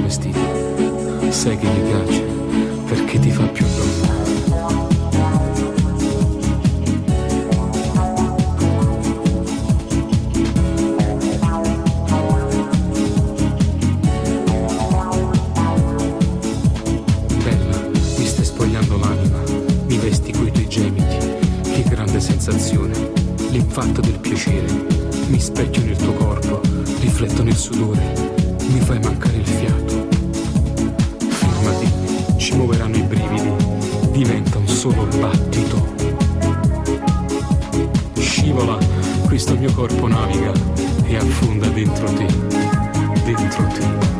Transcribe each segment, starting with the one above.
vestito. Sai che mi piace perché ti fa più donna. Bella, mi stai spogliando l'anima, mi vesti coi tuoi gemiti, che grande sensazione, l'infarto del piacere, mi specchio nel tuo corpo, rifletto nel sudore, mi fai mancare il fiato. Fermati, ci muoveranno i brividi, diventa un solo battito. Scivola, questo mio corpo naviga e affonda dentro te, dentro te.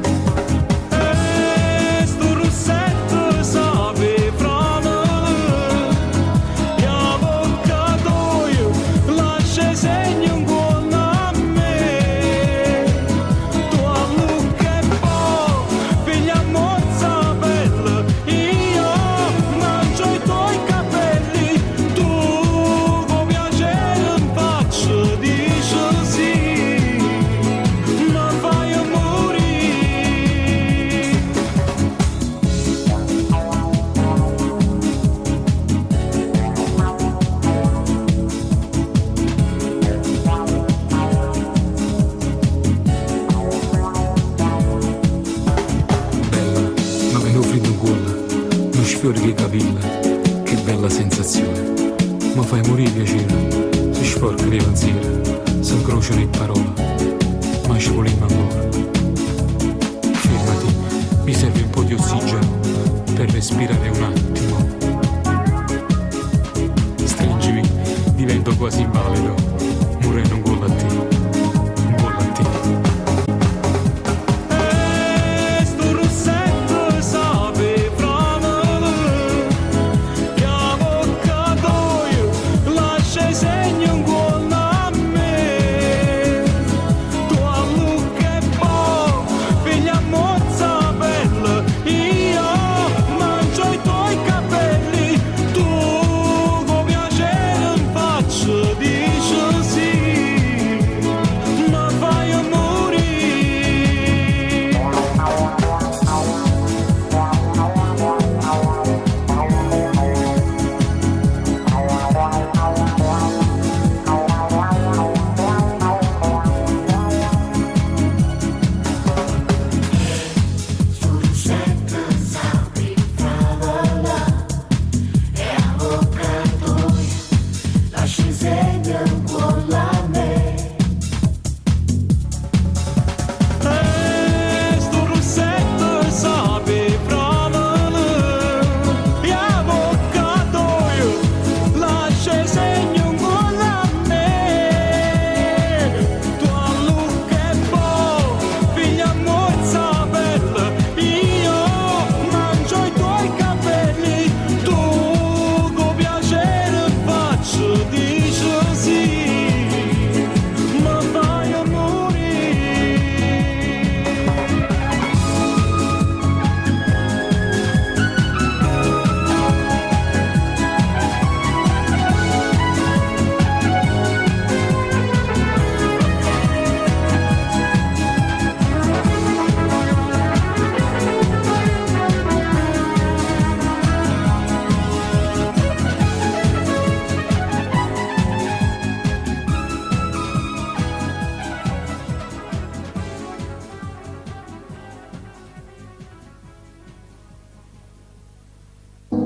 Fiori di capilla, che bella sensazione, ma fai morire piacere, si sporca le panziere, si incrociano in parola, ma ci voleva amore. Fermati, mi serve un po' di ossigeno per respirare un attimo. Stringimi, divento quasi invalido.